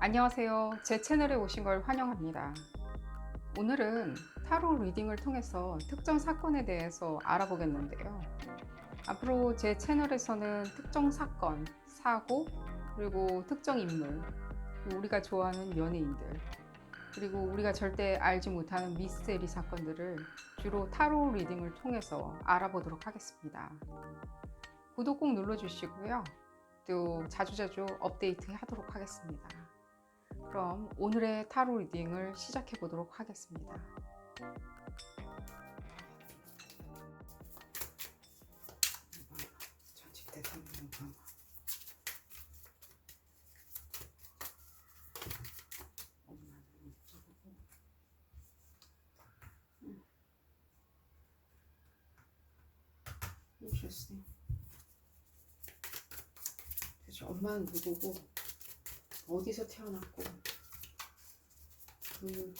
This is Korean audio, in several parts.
안녕하세요. 제 채널에 오신 걸 환영합니다. 오늘은 타로 리딩을 통해서 특정 사건에 대해서 알아보겠는데요. 앞으로 제 채널에서는 특정 사건, 사고, 그리고 특정 인물, 우리가 좋아하는 연예인들, 그리고 우리가 절대 알지 못하는 미스테리 사건들을 주로 타로 리딩을 통해서 알아보도록 하겠습니다. 구독 꼭 눌러주시고요. 또 자주자주 업데이트 하도록 하겠습니다. 그럼 오늘의 타로 리딩을 시작해 보도록 하겠습니다. 전직 대통령 오바마. 엄마는 어쩌고. Interesting. 대체 엄마는 누구고 어디서 태어났고 그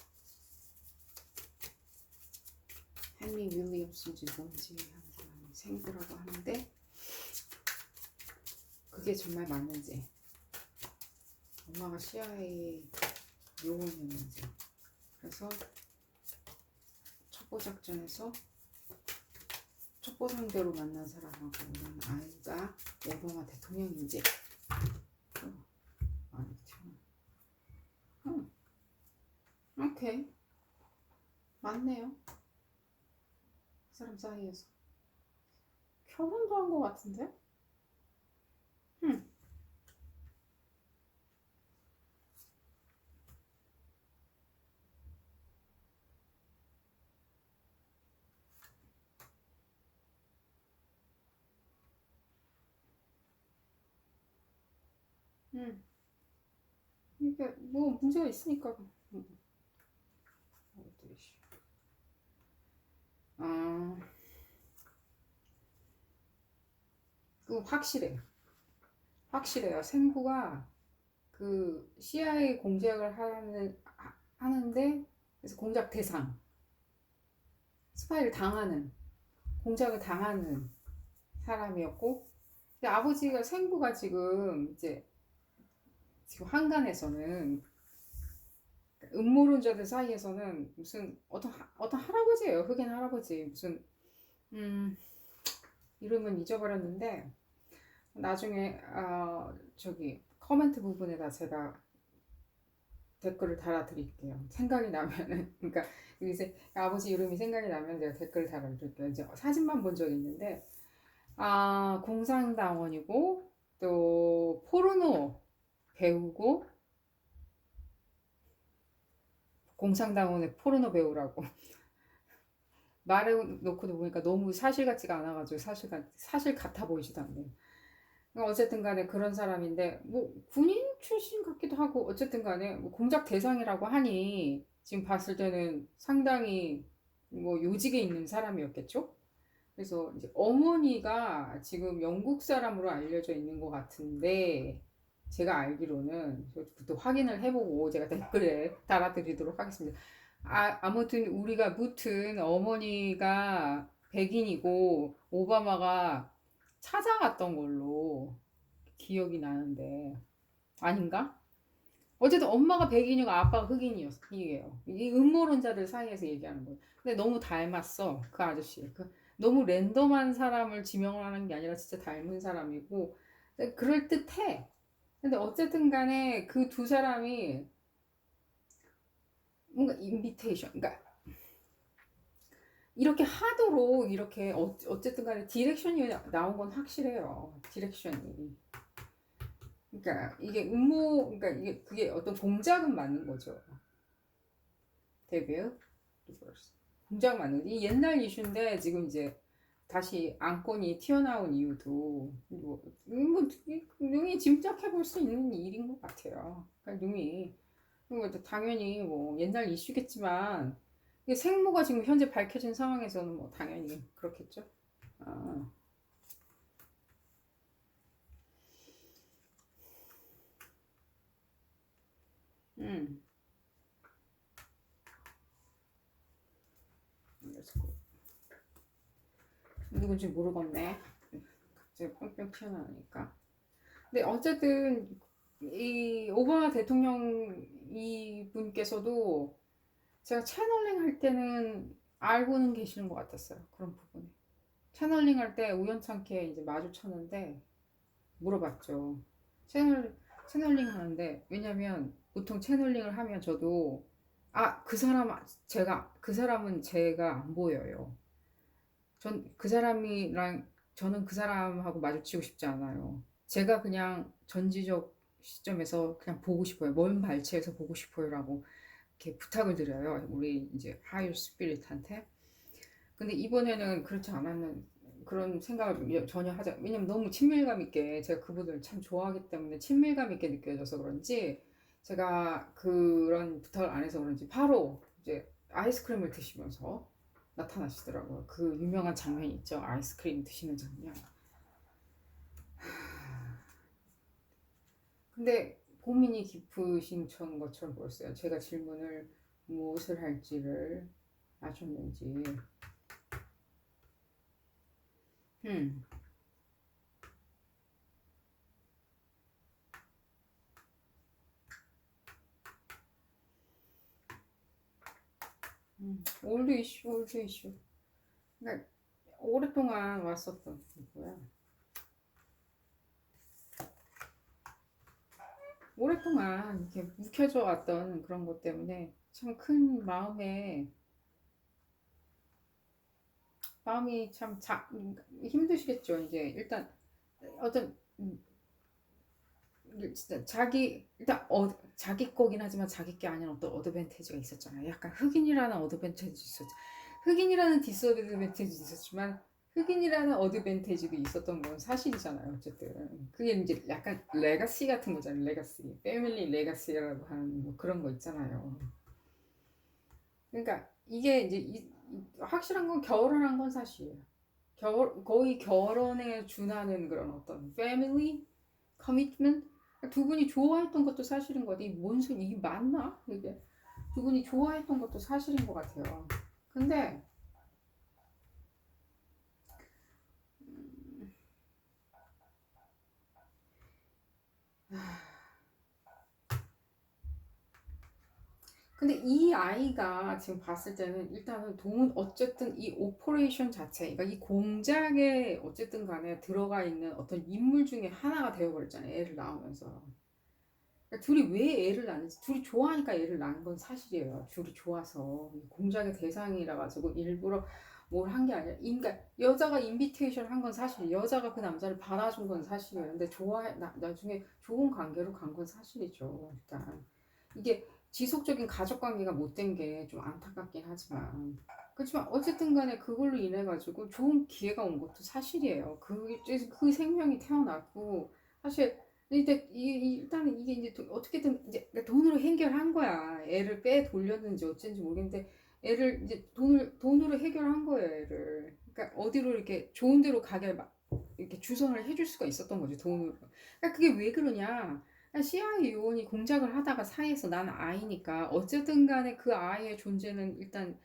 헨리 윌리엄슨지 뭔지 하는 사람이 생부라고 하는데 그게 정말 맞는지, 엄마가 CIA 요원이었는지, 그래서 첩보 작전에서 첩보 상대로 만난 사람하고 난 아이가 오바마 대통령인지. 아니 참. 오케이, 맞네요. 그 사람 사이에서 결혼도 한 것 같은데? 음. 이게 뭐 문제가 있으니까. 아, 그 확실해요. 생부가 그 CIA 공작을 하는데, 그래서 공작 대상, 스파이를 당하는, 공작을 당하는 사람이었고, 근데 아버지가 생부가 지금 한간에서는, 음모론자들 사이에서는 무슨 어떤 할아버지예요. 흑인 할아버지. 무슨 이름은 잊어버렸는데, 나중에 저기 커멘트 부분에다 제가 댓글을 달아드릴게요. 생각이 나면은. 그러니까 이제 아버지 이름이 생각이 나면 제가 댓글을 달아드릴게요. 이제 사진만 본 적이 있는데, 공산당원이고 또 포르노 배우고, 공산당원의 포르노 배우라고 말해 놓고도 보니까 너무 사실 같지가 않아가지고 사실 같아 보이지도 않네요. 어쨌든 간에 그런 사람인데, 뭐 군인 출신 같기도 하고, 어쨌든 간에 뭐 공작 대상이라고 하니 지금 봤을 때는 상당히 뭐 요직에 있는 사람이었겠죠. 그래서 이제 어머니가 지금 영국 사람으로 알려져 있는 것 같은데, 제가 알기로는 또 확인을 해보고 제가 댓글에 달아드리도록 하겠습니다. 아무튼 우리가 무튼 어머니가 백인이고 오바마가 찾아갔던 걸로 기억이 나는데, 아닌가? 어쨌든 엄마가 백인이고 아빠가 흑인이에요. 이 음모론자들 사이에서 얘기하는 거예요. 근데 너무 닮았어, 그 아저씨. 너무 랜덤한 사람을 지명하는 게 아니라 진짜 닮은 사람이고, 그럴 듯해. 근데 어쨌든 간에 그 두 사람이 뭔가 인비테이션, 그러니까 이렇게 하도록 이렇게 어쨌든 간에 디렉션이 나온 건 확실해요. 디렉션이. 그러니까 이게 그러니까 그게 어떤 공작은 맞는 거죠. 데뷔, 리버스. 공작 맞는 거지. 이 옛날 이슈인데 지금 이제 다시 안건이 튀어나온 이유도 능히 짐작해 볼 수 있는 일인 것 같아요. 그러니까 당연히 뭐 옛날 이슈겠지만, 이게 생모가 지금 현재 밝혀진 상황에서는 뭐 당연히 그렇겠죠. 아, 음, 누군지 모르겠네. 갑자기 뿅뿅 튀어나오니까. 근데 어쨌든 이 오바마 대통령 이분께서도 제가 채널링 할 때는 알고는 계시는 것 같았어요. 그런 부분에. 채널링 할 때 우연찮게 이제 마주쳤는데 물어봤죠. 채널, 채널링 하는데, 왜냐면 보통 채널링을 하면 저도, 아, 그 사람은 제가 안 보여요. 저는 그 사람하고 마주치고 싶지 않아요. 제가 그냥 전지적 시점에서 그냥 보고 싶어요. 먼 발치에서 보고 싶어요라고 이렇게 부탁을 드려요. 우리 이제 하이어 스피릿한테. 근데 이번에는 그렇지 않았는 그런 생각을 전혀 하지 왜냐면 너무 친밀감 있게 제가 그분을 참 좋아하기 때문에 친밀감 있게 느껴져서 그런지 제가 그런 부탁을 안 해서 그런지 바로 이제 아이스크림을 드시면서 나타나시더라고요. 그 유명한 장면이 있죠. 아이스크림 드시는 장면. 근데 고민이 깊으신 것처럼 보였어요. 제가 질문을 무엇을 할지를 아셨는지. 음. 올드 이슈, 올드 이슈. 그러니까 오랫동안 왔었던 거야. 오랫동안 이렇게 묵혀져 왔던 그런 것 때문에 참 큰 마음이 참 힘드시겠죠. 이제 일단 어떤 진짜 자기 거긴 하지만 자기 게 아닌 어떤 어드밴티지가 있었잖아요. 약간 흑인이라는 어드밴티지 있었죠. 흑인이라는 디스어드밴티지 있었지만 흑인이라는 어드밴티지도 있었던 건 사실이잖아요. 어쨌든 그게 이제 약간 레가시 같은 거잖아요. 레가시, 패밀리 레가시라고 하는 뭐 그런 거 있잖아요. 그러니까 이게 이제 확실한 건 결혼한 건 사실이에요. 거의 결혼에 준하는 그런 어떤 패밀리 커미트먼트 두 분이 좋아했던 것도 사실인 것 같아요. 뭔 소리 이게 맞나? 이게 두 분이 좋아했던 것도 사실인 것 같아요. 근데 근데 이 아이가 지금 봤을 때는 일단은 어쨌든 이 오퍼레이션 자체, 그러니까 이 공작에 어쨌든 간에 들어가 있는 어떤 인물 중에 하나가 되어버렸잖아요. 애를 낳으면서. 그러니까 둘이 왜 애를 낳는지, 둘이 좋아하니까 애를 낳은 건 사실이에요. 둘이 좋아서. 공작의 대상이라 가지고 일부러 뭘 한 게 아니라, 그러니까 여자가 인비테이션 한 건 사실이에요. 여자가 그 남자를 받아준 건 사실이에요. 근데 나중에 좋은 관계로 간 건 사실이죠. 일단. 이게 지속적인 가족 관계가 못 된 게 좀 안타깝긴 하지만. 그렇지만 어쨌든 간에 그걸로 인해 가지고 좋은 기회가 온 것도 사실이에요. 그 생명이 태어났고, 사실 근데 일단은 이게 이제 어떻게든 이제 돈으로 해결한 거야. 애를 빼 돌렸는지 어쩐지 모르겠는데 애를 이제 돈으로 해결한 거예요. 애를. 그러니까 어디로 이렇게 좋은 데로 가게 막 이렇게 주선을 해줄 수가 있었던 거지 돈으로. 그러니까 그게 왜 그러냐? CIA 요원이 공작을 하다가 사이에서 난 아이니까 어쨌든 간에 그 아이의 존재는 일단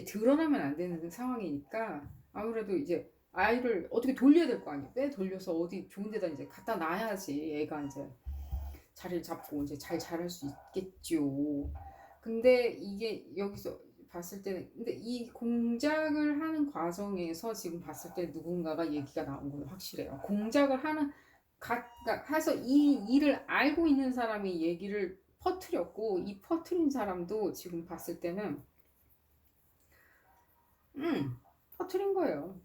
드러나면 안 되는 상황이니까 아무래도 이제 아이를 어떻게 돌려야 될 거 아니에요. 빼 돌려서 어디 좋은 데다 이제 갖다 놔야지 애가 이제 자리를 잡고 이제 잘 자랄 수 있겠죠. 근데 이게 여기서 봤을 때는 근데 이 공작을 하는 과정에서 지금 봤을 때 누군가가 얘기가 나온 건 확실해요. 공작을 그러니까 해서 이 일을 알고 있는 사람이 얘기를 퍼뜨렸고 이 퍼뜨린 사람도 지금 봤을 때는 퍼뜨린 거예요.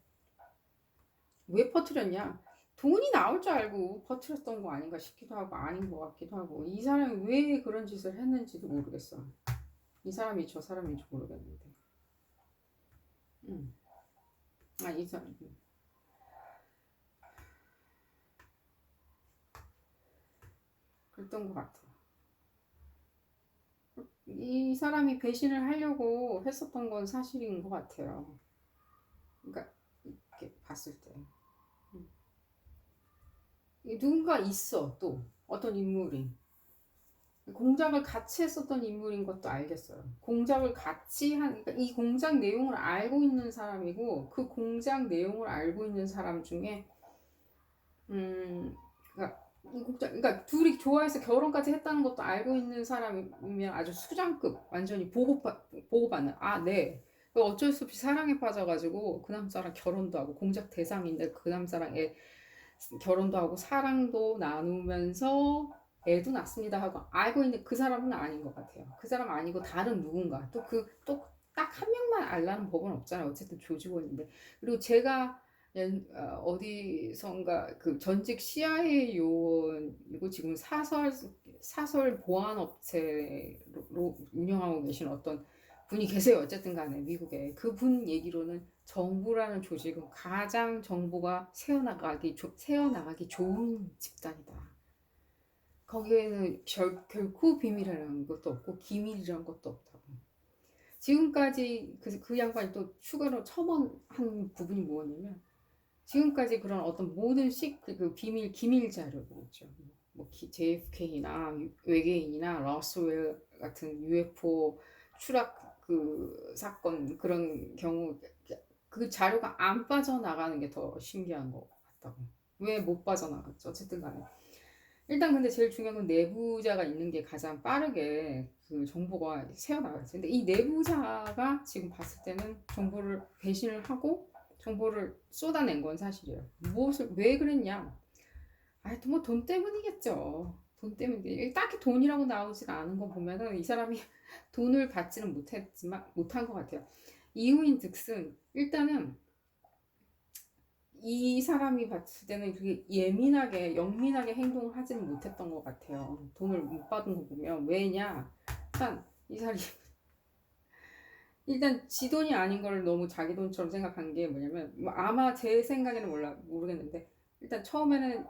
왜 퍼뜨렸냐? 돈이 나올 줄 알고 퍼뜨렸던 거 아닌가 싶기도 하고 아닌 것 같기도 하고 이 사람이 왜 그런 짓을 했는지도 모르겠어. 이 사람이 저 사람인지 모르겠는데. 음. 이 사람. 그랬던 것 같아. 이 사람이 배신을 하려고 했었던 건 사실인 것 같아요. 그러니까 이렇게 봤을 때. 누군가 있어 또 어떤 인물이 공작을 같이 했었던 인물인 것도 알겠어요. 공작을 같이 그러니까 이 공작 내용을 알고 있는 사람이고 그 공작 내용을 알고 있는 사람 중에 그러니까 그러니까 둘이 좋아해서 결혼까지 했다는 것도 알고 있는 사람이면 아주 수장급, 완전히 보고받는. 아, 네. 어쩔 수 없이 사랑에 빠져가지고 그 남자랑 결혼도 하고 공작 대상인데 그 남자랑 결혼도 하고 사랑도 나누면서 애도 낳습니다 하고 알고 있는 그 사람은 아닌 것 같아요. 그 사람 아니고 다른 누군가. 또 딱 한 명만 알라는 법은 없잖아요. 어쨌든 조직원인데. 그리고 제가 어디선가 그 전직 CIA 요원이고 지금 사설 보안 업체로 운영하고 계신 어떤 분이 계세요. 어쨌든 간에 미국에 그분 얘기로는 정부라는 조직은 가장 정부가 세워나가기 좋은 집단이다. 거기에는 결코 비밀이라는 것도 없고 기밀이라는 것도 없다고. 지금까지 그 양반이 또 추가로 첨언한 부분이 뭐냐면 지금까지 그런 어떤 모든 비밀 기밀 자료들 있죠. 뭐 JFK나 외계인이나 러스웰 같은 UFO 추락 그 사건 그런 경우 그 자료가 안 빠져나가는 게 더 신기한 것 같다고. 왜 못 빠져나갔죠? 어쨌든 간에. 일단 근데 제일 중요한 건 내부자가 있는 게 가장 빠르게 그 정보가 새어나가지. 근데 이 내부자가 지금 봤을 때는 정보를 배신을 하고 정보를 쏟아낸 건 사실이에요. 왜 그랬냐? 아, 뭐 돈 때문이겠죠. 돈 때문에 딱히 돈이라고 나오진 않은 거 보면은 이 사람이 돈을 받지는 못한 것 같아요. 이유인즉슨 일단은 이 사람이 봤을 때는 그게 영민하게 행동을 하지는 못했던 것 같아요. 돈을 못 받은 거 보면. 왜냐? 일단, 이 사람이, 일단 지 돈이 아닌 걸 너무 자기 돈처럼 생각한 게 뭐냐면, 뭐 아마 제 생각에는 모르겠는데, 일단 처음에는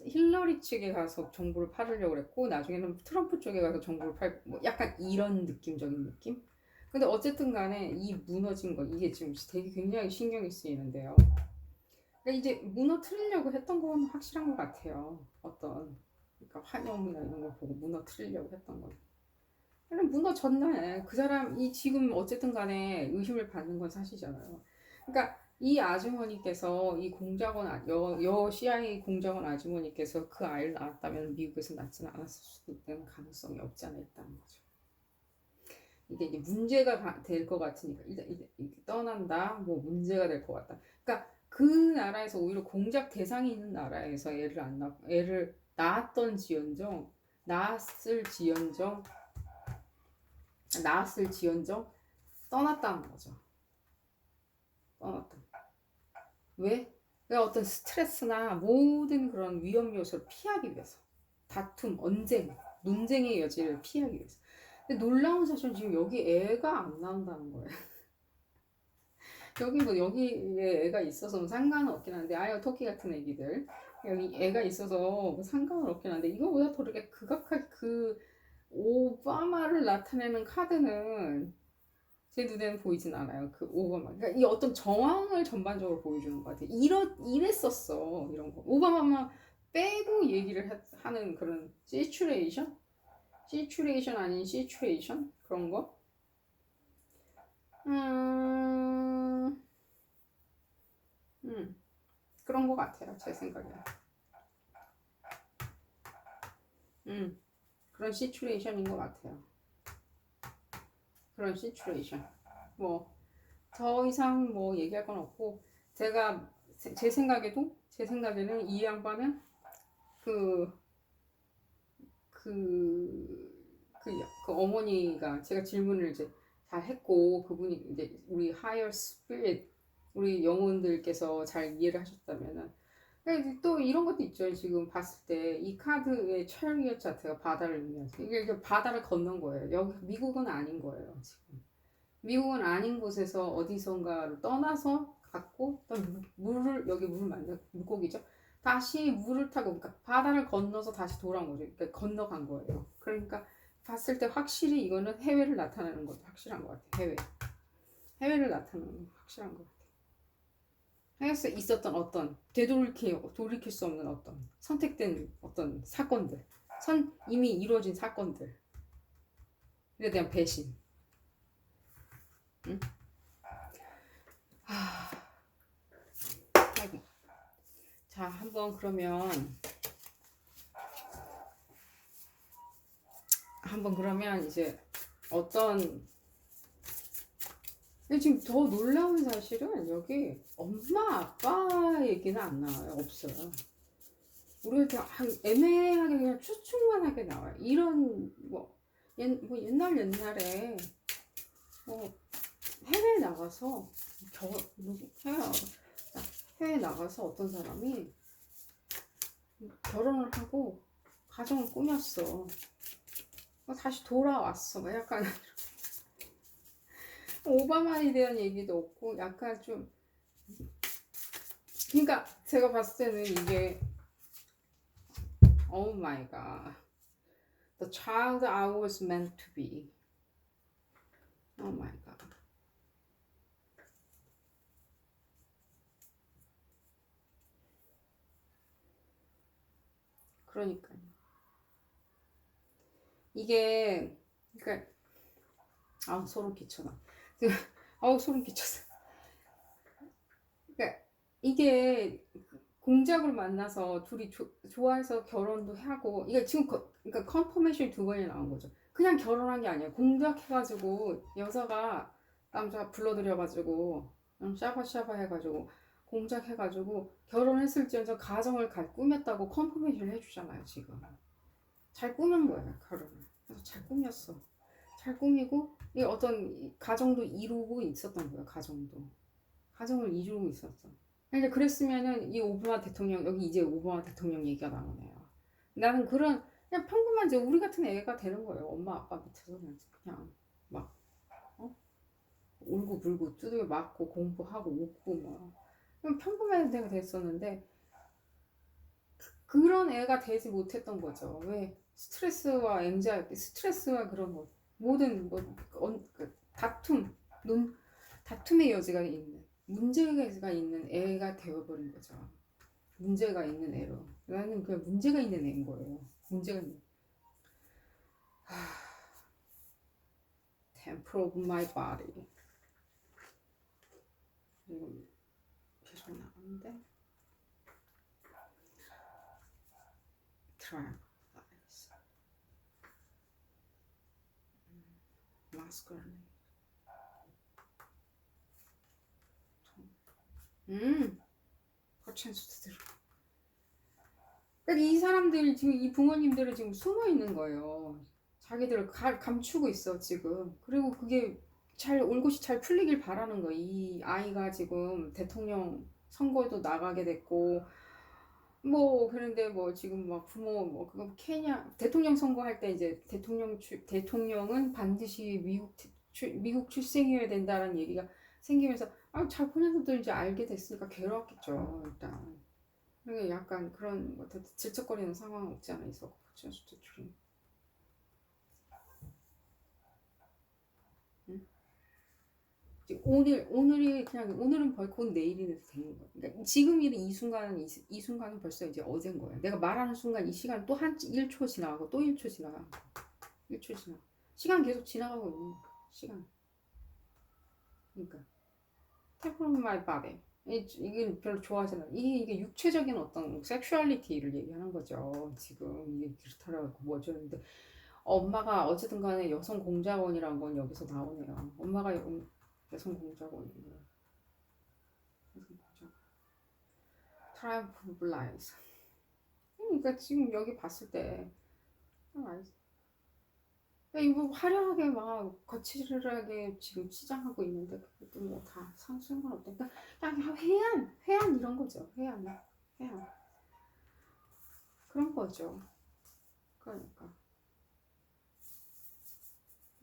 힐러리 측에 가서 정보를 팔으려고 그랬고, 나중에는 트럼프 쪽에 가서 정보를 뭐 약간 이런 느낌적인 느낌? 근데 어쨌든 간에 이 무너진 거, 이게 지금 되게 굉장히 신경이 쓰이는데요. 이제 무너뜨리려고 했던 건 확실한 것 같아요. 그러니까 환영이나 이런 걸 보고 무너뜨리려고 했던 건. 그냥 무너졌네. 그 사람이 지금 어쨌든 간에 의심을 받는 건 사실이잖아요. 그러니까 이 아주머니께서 이 여 CIA 공작원 아주머니께서 그 아이를 낳았다면 미국에서 낳지는 않았을 수도 있다는 가능성이 없지 않아 있다는 거죠. 이게 문제가 될 것 같으니까 일단 떠난다. 뭐 문제가 될 것 같다. 그러니까 그 나라에서 오히려 공작 대상이 있는 나라에서 애를 낳았을지언정 떠났다는 거죠. 떠났다. 왜? 그러니까 어떤 스트레스나 모든 그런 위험 요소를 피하기 위해서. 다툼, 논쟁의 여지를 피하기 위해서. 근데 놀라운 사실은 지금 여기 애가 안 나온다는 거예요. 여기에 애가 있어서 뭐 상관은 없긴 한데, 아유, 토끼 같은 애기들. 여기 애가 있어서 뭐 상관은 없긴 한데, 이거보다 더 이렇게 극악하게 오바마를 나타내는 카드는 제 눈에는 보이진 않아요. 그 오바마. 그러니까 이 어떤 정황을 전반적으로 보여주는 것 같아요. 이랬었어. 이런 거. 오바마만 빼고 얘기를 하는 그런 시츄레이션? 시츄레이션 아닌 시츄레이션? 그런 거? 그런 것 같아요. 제 생각에. 그런 시츄레이션인 것 같아요. 그런 시츄레이션. 뭐, 더 이상 뭐 얘기할 건 없고, 제 생각에는 이 양반은 그, 어머니가 제가 질문을 이제 잘 했고, 그분이 이제 우리 higher spirit, 우리 영혼들께서 잘 이해를 하셨다면은, 또 이런 것도 있죠. 지금 봤을 때 이 카드의 chariot 자체가 바다를 의미하죠. 이게 바다를 건넌 거예요. 여기 미국은 아닌 거예요. 지금 미국은 아닌 곳에서 어디선가를 떠나서 갔고 또 여기 물을 만나 물고기죠. 다시 물을 타고 그러니까 바다를 건너서 다시 돌아온 거죠. 그러니까 건너간 거예요. 그러니까 봤을 때 확실히 이거는 해외를 나타내는 것도 확실한 것 같아요. 해외를 나타내는 건 확실한 것 같아요. 해외에서 있었던 어떤 돌이킬 수 없는 어떤 선택된 어떤 사건들, 이미 이루어진 사건들에 대한 배신. 응? 아이고. 자, 한번 그러면 한번 그러면 이제 어떤 근데 지금 더 놀라운 사실은 여기 엄마 아빠 얘기는 안 나와요. 없어요. 우리가 애매하게 그냥 추측만 하게 나와요. 이런 뭐 옛날에 해외 나가서 해외 나가서 어떤 사람이 결혼을 하고 가정을 꾸몄어. 다시 돌아왔어. 약간 오바마에 대한 얘기도 없고 약간 좀 그러니까 제가 봤을 때는 이게 Oh my God. The child I was meant to be. Oh my God. 그러니까요. 이게 그러니까 소름 끼쳐나. 소름 끼쳤어. 그러니까 이게 공작을 만나서 둘이 좋아해서 결혼도 하고 이게 지금 그러니까 컨퍼메이션이 두 번이 나온 거죠. 그냥 결혼한 게 아니에요. 공작해가지고 여자가 남자 불러들여가지고 샤바샤바 해가지고 공작해가지고 결혼했을지언정 가정을 꾸몄다고 컨퍼메이션을 해주잖아요. 지금 잘 꾸민 거예요. 결혼을. 그래서 잘 꾸몄어. 잘 꾸미고 이 어떤 가정도 이루고 있었던 거예요. 가정을 이루고 있었어. 근데 그랬으면은 이 오바마 대통령 여기 이제 오바마 대통령 얘기가 나오네요. 나는 그냥 평범한 이제 우리 같은 애가 되는 거예요. 엄마 아빠 밑에서 그냥 막 울고 불고 두들겨 맞고 공부하고 웃고 뭐 그냥 평범한 애가 됐었는데 그런 애가 되지 못했던 거죠. 왜 스트레스와 엔자이티, 스트레스와 그런 거 모든 다툼의 여지가 있는 문제가 있는 애가 되어버린 거죠. 문제가 있는 애로. 나는 그냥 문제가 있는 애인 거예요. 문제가 있는. Temple of my body. 이거 계속 나오는데. Trial. Masculine. 거친수들. 그러니까 이 사람들 지금 이 부모님들은 지금 숨어 있는 거예요. 자기들을 감추고 있어 지금. 그리고 그게 올곧이 잘 풀리길 바라는 거예요. 이 아이가 지금 대통령 선거에도 나가게 됐고 뭐 그런데 뭐 지금 막 부모 뭐 그거 케냐 대통령 선거할 때 이제 대통령은 반드시 미국 출생이어야 된다라는 얘기가 생기면서 잘 보내서도 이제 알게 됐으니까 괴로웠겠죠 일단. 그게 약간 그런 뭐 질척거리는 상황 없지 않아 있었고 포춘수들이. 오늘이 그냥 오늘은 곧 내일이 되는 거야. 그러니까 지금 이 순간은 벌써 이제 어제인 거야. 내가 말하는 순간 이 시간 또 한 1초 지나가고 또 1초 지나가. 1초 지나. 시간 계속 지나가고 있는 거야. 시간. 그러니까 Temple of my body. 이게 별로 좋아하잖아. 이게 육체적인 어떤 섹슈얼리티를 얘기하는 거죠. 지금 이게 그렇더라고 뭐죠? 근데 엄마가 어쨌든 간에 여성 공작원이란 건 여기서 나오네요. 엄마가 여성 공작원이에요. 여성 공작원. Triumph of Lies. 그러니까 지금 여기 봤을 때 이거 화려하게 막 거칠하게 지금 치장하고 있는데 그것도 뭐 다 상관없다. 그냥 회한 이런 거죠. 회한 그런 거죠. 그러니까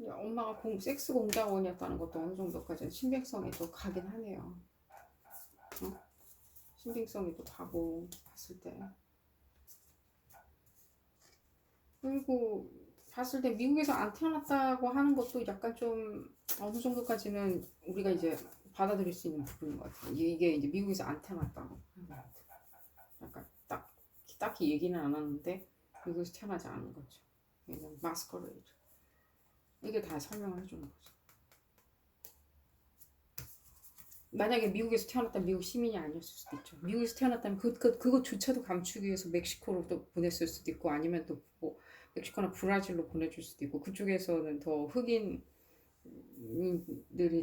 엄마가 섹스 공작원이었다는 것도 어느 정도까지는 신빙성이 또 가긴 하네요. 신빙성이 또 가고 봤을 때. 그리고 봤을 때 미국에서 안 태어났다고 하는 것도 약간 좀 어느 정도까지는 우리가 이제 받아들일 수 있는 부분인 것 같아요. 이게 이제 미국에서 안 태어났다고 약간 딱히 얘기는 안 하는데 미국에서 태어나지 않은 거죠. 그냥 마스커레이드. 이게 다 설명을 해주는 거죠. 만약에 미국에서 태어났다면 미국 시민이 아니었을 수도 있죠. 미국에서 태어났다면 그것조차도 감추기 위해서 멕시코로 또 보냈을 수도 있고 아니면 또 뭐 멕시코나 브라질로 보내줄 수도 있고 그쪽에서는 더 흑인들이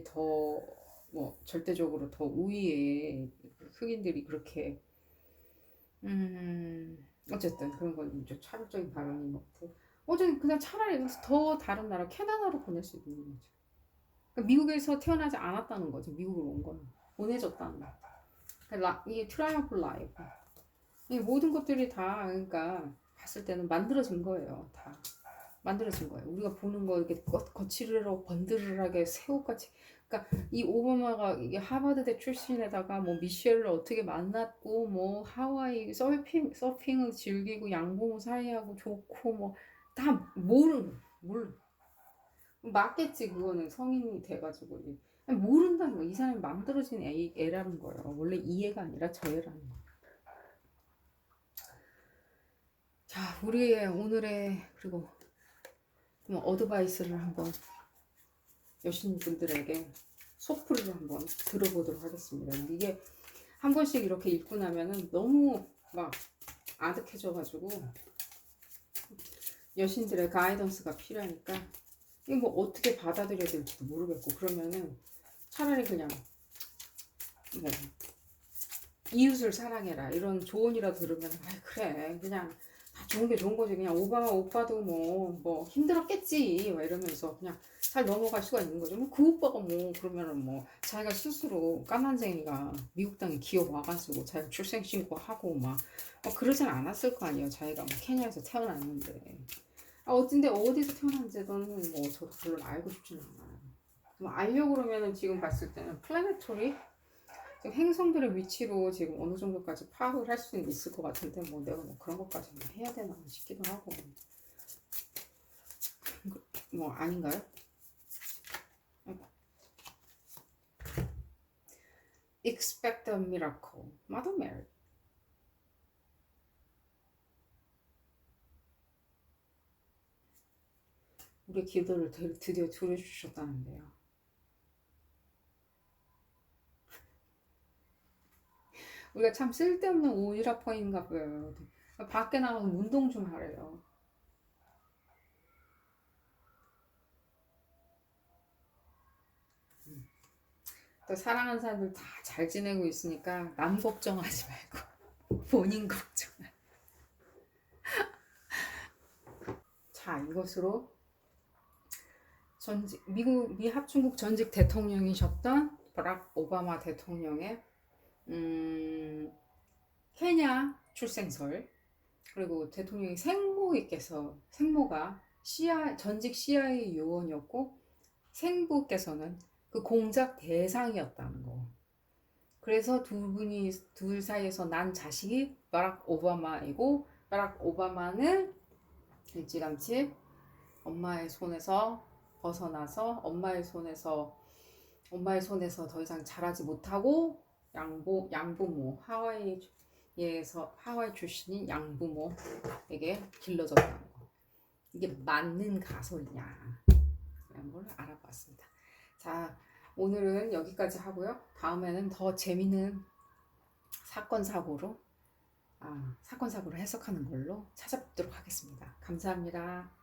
더 뭐 절대적으로 더 우위에 흑인들이 그렇게 어쨌든 그런 건 좀 차별적인 발언인 것 같아요. 어쨌든 그냥 차라리 더 다른 나라 캐나다로 보낼 수 있는 거죠. 그러니까 미국에서 태어나지 않았다는 거죠. 미국으로 온 거는 보내졌다는 거. 그러니까 이게 트라이얼프 라이프. 이 모든 것들이 다 그러니까 봤을 때는 만들어진 거예요. 다 만들어진 거예요. 우리가 보는 거 이렇게 거칠고 번들하게 새우같이. 그러니까 이 오바마가 이게 하버드대 출신에다가 뭐 미셸을 어떻게 만났고 뭐 하와이 서핑을 즐기고 양봉 사이하고 좋고 뭐 다 모르 맞겠지. 그거는 성인이 돼가지고 아니, 모른다는 거. 이 사람이 만들어진 애라는 거예요. 원래 이 애가 아니라 저 애라는 거. 자, 우리의 오늘의 그리고 뭐 어드바이스를 한번 여신분들에게 소풀이를 한번 들어보도록 하겠습니다. 이게 한 번씩 이렇게 읽고 나면은 너무 막 아득해져가지고 여신들의 가이던스가 필요하니까 이거 뭐 어떻게 받아들여야 될지도 모르겠고 그러면은 차라리 그냥 뭐 이웃을 사랑해라 이런 조언이라도 들으면 아 그래 그냥 다 좋은 게 좋은 거지 그냥 오바마 오빠도 뭐 힘들었겠지 막 이러면서 그냥 잘 넘어갈 수가 있는 거죠. 뭐 그 오빠가 뭐 그러면은 뭐 자기가 스스로 까만쟁이가 미국 땅에 기어 와가지고 자기가 출생 신고하고 막 그러진 않았을 거 아니에요. 자기가 뭐 케냐에서 태어났는데 어딘데 어디서 태어난지는 뭐 저도 별로 알고 싶지는 않아요. 뭐 알려고 그러면은 지금 봤을 때는 플래네토리 지금 행성들의 위치로 지금 어느 정도까지 파악을 할 수는 있을 것 같은데 뭐 내가 뭐 그런 것까지 해야 되나 싶기도 하고 뭐 아닌가요? Expect a miracle, Mother Mary. 우리의 기도를 드디어 들어주셨다는데요. 우리가 참 쓸데없는 오지랖퍼인가 봐요. 밖에 나가서 운동 좀 하래요. 또 사랑하는 사람들 다 잘 지내고 있으니까 남 걱정하지 말고 본인 걱정. 자, 이것으로 미국 미합중국 전직 대통령이셨던 버락 오바마 대통령의 케냐 출생설 그리고 대통령의 생모가 전직 CIA 요원이었고 생부께서는 그 공작 대상이었다는 거. 그래서 둘 사이에서 난 자식이 바락 오바마이고 바락 오바마는 일찌감치 엄마의 손에서 벗어나서 엄마의 손에서 더 이상 자라지 못하고 양부모 하와이 출신인 양부모에게 길러졌다는 거. 이게 맞는 가설이냐 이런 걸 알아봤습니다. 자, 오늘은 여기까지 하고요. 다음에는 더 재미있는 사건 사고로 해석하는 걸로 찾아뵙도록 하겠습니다. 감사합니다.